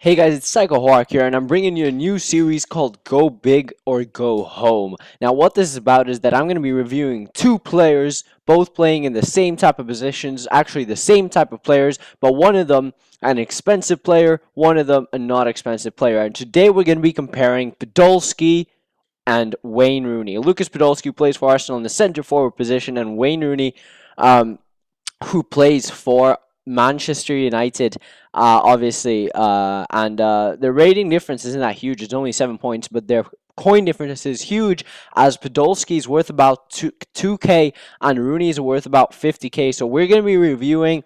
Hey guys, it's PsychoHorak here, and I'm bringing you a new series called Go Big or Go Home. Now, what this is about is that I'm going to be reviewing two players, both playing in the same type of positions, actually the same type of players, but one of them an expensive player, one of them a not expensive player. And today we're going to be comparing Podolski and Wayne Rooney. Lucas Podolski plays for Arsenal in the centre forward position, and Wayne Rooney, who plays for Manchester United, obviously, and the rating difference isn't that huge. It's only 7 points, but their coin difference is huge, as Podolski is worth about 2K and Rooney is worth about 50K. So we're going to be reviewing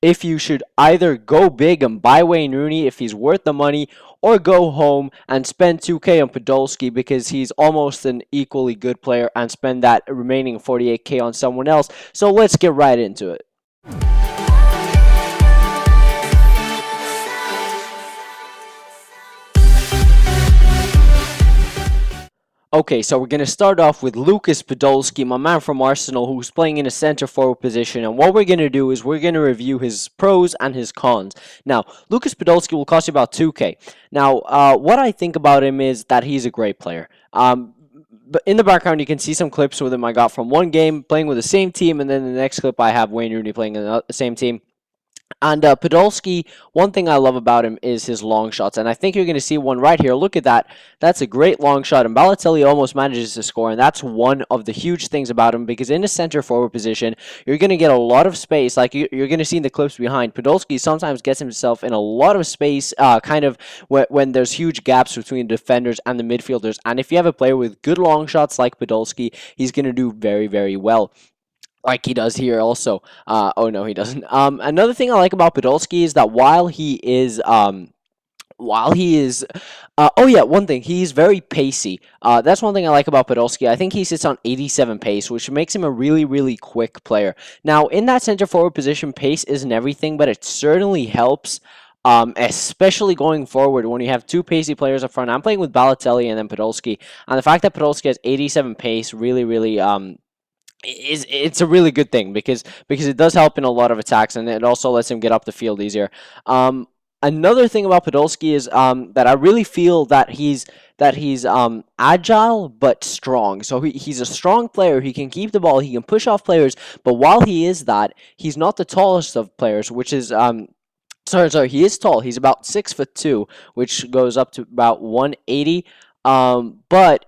if you should either go big and buy Wayne Rooney if he's worth the money, or go home and spend 2K on Podolski because he's almost an equally good player, and spend that remaining 48K on someone else. So let's get right into it. Okay, so we're going to start off with Lucas Podolski, my man from Arsenal, who's playing in a centre forward position. And what we're going to do is we're going to review his pros and his cons. Now, Lucas Podolski will cost you about 2K. Now, what I think about him is that he's a great player. But in the background, you can see some clips with him I got from one game playing with the same team, and then the next clip I have Wayne Rooney playing in the same team. And Podolski, one thing I love about him is his long shots, and I think you're going to see one right here. Look at that. That's a great long shot, and Balotelli almost manages to score, and that's one of the huge things about him, because in a center forward position, you're going to get a lot of space. Like you're going to see in the clips behind, Podolski sometimes gets himself in a lot of space, kind of when there's huge gaps between the defenders and the midfielders, and if you have a player with good long shots like Podolski, he's going to do very, very well. Like he does here also. Oh no, he doesn't. Another thing I like about Podolski is that while he is oh yeah, one thing, he's very pacey. That's one thing I like about Podolski. I think he sits on 87 pace, which makes him a really, really quick player. Now, in that center forward position, pace isn't everything, but it certainly helps. Especially going forward when you have two pacey players up front. I'm playing with Balotelli and then Podolski, and the fact that Podolski has 87 pace really it's a really good thing because it does help in a lot of attacks, and it also lets him get up the field easier. Another thing about Podolski is that I really feel that he's agile but strong. So he's a strong player. He can keep the ball. He can push off players. But while he is that, he's not the tallest of players, which is sorry, he is tall. He's about 6'2", which goes up to about 180. But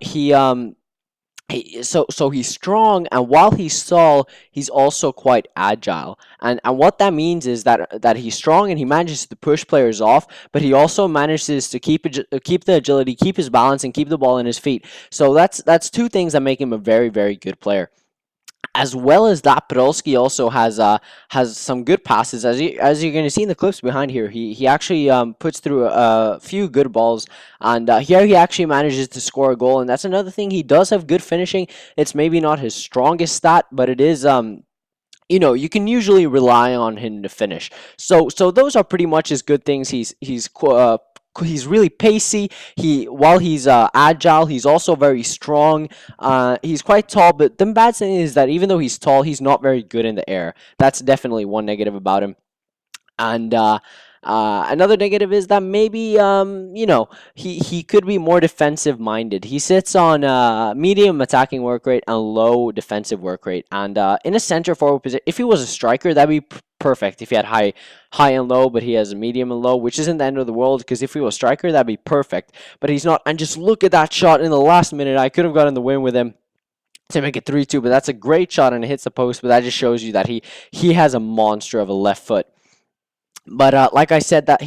so he's strong, and while he's tall, he's also quite agile. And what that means is that he's strong and he manages to push players off, but he also manages to keep the agility, keep his balance, and keep the ball in his feet. So that's two things that make him a very, very good player. As well as that, Podolski also has some good passes, as you're going to see in the clips behind here. He actually puts through a few good balls, and here he actually manages to score a goal. And that's another thing. He does have good finishing. It's maybe not his strongest stat, but it is you can usually rely on him to finish. So those are pretty much his good things. He's really pacey. While he's agile, he's also very strong. He's quite tall, but the bad thing is that even though he's tall, he's not very good in the air. That's definitely one negative about him. And another negative is that maybe he could be more defensive minded. He sits on medium attacking work rate and low defensive work rate. And in a center forward position, if he was a striker, that'd be perfect. If he had high and low, but he has a medium and low, which isn't the end of the world, because if he was a striker, that'd be perfect. But he's not. And just look at that shot in the last minute. I could have gotten the win with him to make it 3-2, but that's a great shot and it hits the post. But that just shows you that he has a monster of a left foot. But like I said, that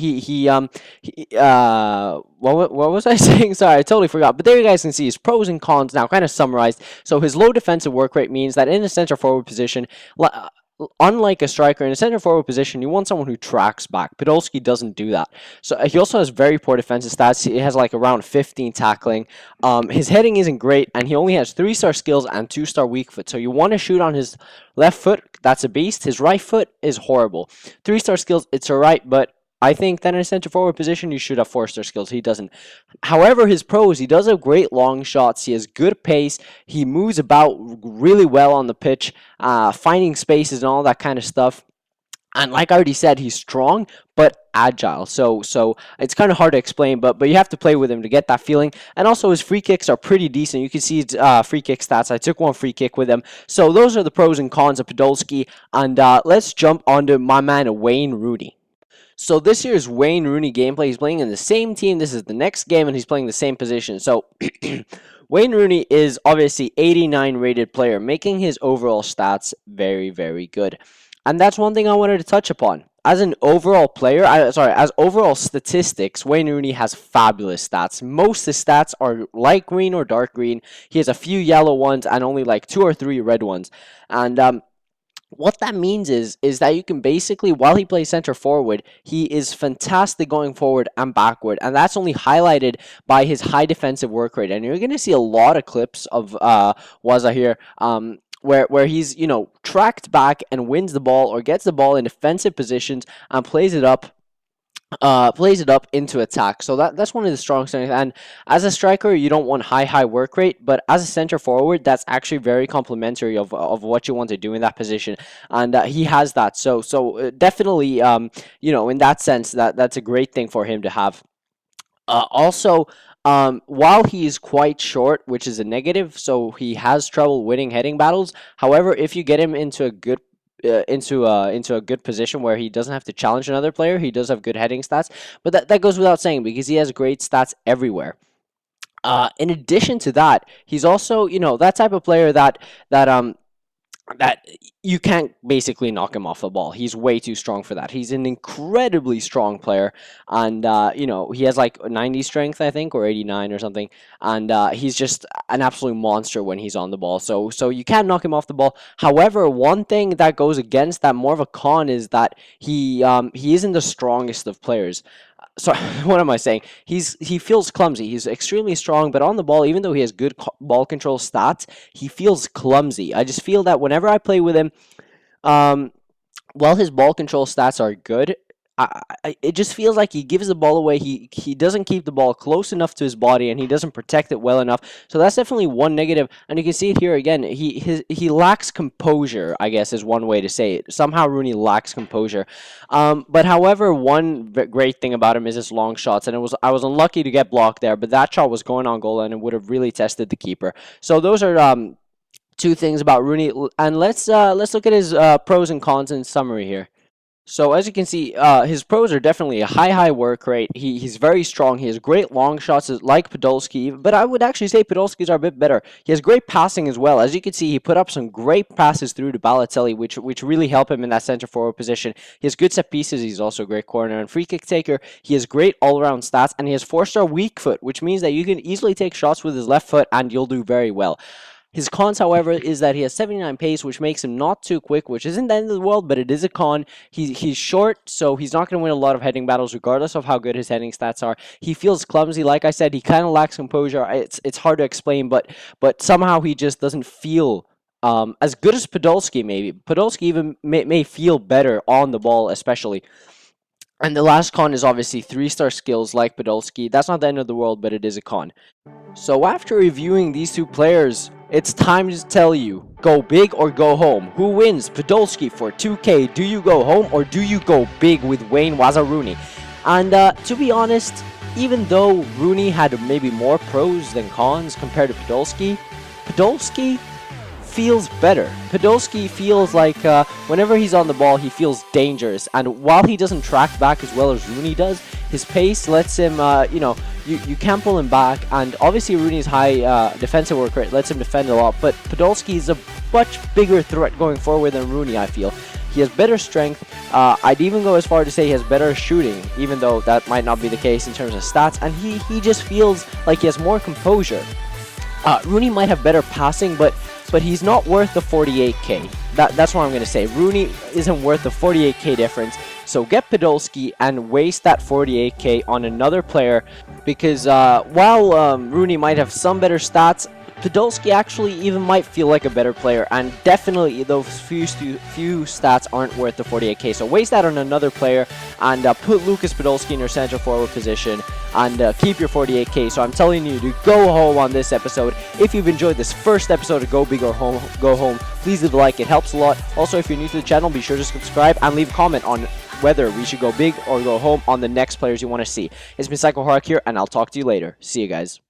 what was I saying? Sorry, I totally forgot. But there you guys can see his pros and cons now, kind of summarized. So his low defensive work rate means that in a center forward position, unlike a striker, in a center forward position, you want someone who tracks back. Podolski doesn't do that. So he also has very poor defensive stats. He has like around 15 tackling. His heading isn't great, and he only has 3-star skills and 2-star weak foot. So you want to shoot on his left foot, that's a beast. His right foot is horrible. 3-star skills, it's alright, but I think that in a center forward position, you should have 4-star skills. He doesn't. However, his pros, he does have great long shots. He has good pace. He moves about really well on the pitch, finding spaces and all that kind of stuff. And like I already said, he's strong but agile. So it's kind of hard to explain, but you have to play with him to get that feeling. And also his free kicks are pretty decent. You can see his free kick stats. I took one free kick with him. So those are the pros and cons of Podolski. And let's jump onto my man Wayne Rooney. So this year's Wayne Rooney gameplay, he's playing in the same team. This is the next game, and he's playing the same position. So Wayne Rooney is obviously 89 rated player, making his overall stats very, very good. And that's one thing I wanted to touch upon. As an overall player, as overall statistics, Wayne Rooney has fabulous stats. Most of his stats are light green or dark green. He has a few yellow ones and only like 2 or 3 red ones. And what that means is that you can basically, while he plays center forward, he is fantastic going forward and backward, and that's only highlighted by his high defensive work rate. And you're going to see a lot of clips of Waza here, where he's tracked back and wins the ball or gets the ball in defensive positions and plays it up into attack. So that's one of the strong strengths. And as a striker, you don't want high work rate, but as a center forward, that's actually very complimentary of what you want to do in that position. And he has that. So definitely, in that sense, that's a great thing for him to have. Also, while he is quite short, which is a negative, so he has trouble winning heading battles. However, if you get him into a good into a good position where he doesn't have to challenge another player, he does have good heading stats. But that goes without saying, because he has great stats everywhere. In addition to that, he's also that type of player that you can't basically knock him off the ball. He's way too strong for that. He's an incredibly strong player, and he has like 90 strength, I think, or 89 or something, and he's just an absolute monster when he's on the ball. So you can't knock him off the ball. However, one thing that goes against that, more of a con, is that he isn't the strongest of players. Sorry, what am I saying? He feels clumsy. He's extremely strong, but on the ball, even though he has good ball control stats, he feels clumsy. I just feel that whenever I play with him, while his ball control stats are good, it just feels like he gives the ball away. He doesn't keep the ball close enough to his body, and he doesn't protect it well enough. So that's definitely one negative. And you can see it here again. He lacks composure, I guess, is one way to say it. Somehow Rooney lacks composure. But however, one great thing about him is his long shots, and I was unlucky to get blocked there, but that shot was going on goal, and it would have really tested the keeper. So those are two things about Rooney, and let's look at his pros and cons in summary here. So as you can see, his pros are definitely a high work rate. He's very strong. He has great long shots like Podolski, but I would actually say Podolski's are a bit better. He has great passing as well. As you can see, he put up some great passes through to Balotelli, which really help him in that center forward position. He has good set pieces. He's also a great corner and free kick taker. He has great all-around stats, and he has 4-star weak foot, which means that you can easily take shots with his left foot and you'll do very well. His cons, however, is that he has 79 pace, which makes him not too quick, which isn't the end of the world, but it is a con. He's short, so he's not going to win a lot of heading battles, regardless of how good his heading stats are. He feels clumsy. Like I said, he kind of lacks composure. It's hard to explain, but somehow he just doesn't feel as good as Podolski, maybe. Podolski even may feel better on the ball, especially. And the last con is obviously 3-star skills like Podolski. That's not the end of the world, but it is a con. So after reviewing these two players, it's time to tell you, go big or go home. Who wins? Podolski for 2K. Do you go home or do you go big with Wayne Rooney? And to be honest, even though Rooney had maybe more pros than cons compared to Podolski feels better. Podolski feels like whenever he's on the ball, he feels dangerous. And while he doesn't track back as well as Rooney does, his pace lets him, you can't pull him back. And obviously Rooney's high defensive work rate lets him defend a lot. But Podolski is a much bigger threat going forward than Rooney, I feel. He has better strength. I'd even go as far to say he has better shooting, even though that might not be the case in terms of stats. And he just feels like he has more composure. Rooney might have better passing, but he's not worth the 48k. That's what I'm going to say. Rooney isn't worth the 48k difference. So get Podolski and waste that 48k on another player, because while Rooney might have some better stats, Podolski actually even might feel like a better player, and definitely those few stats aren't worth the 48k. So waste that on another player and put Lucas Podolski in your center forward position and keep your 48k. So I'm telling you to go home on this episode. If you've enjoyed this first episode of Go Big or Go Home, please leave a like. It helps a lot. Also, if you're new to the channel, be sure to subscribe and leave a comment on whether we should go big or go home on the next players you want to see. It's been PsychoHorak here, and I'll talk to you later. See you guys.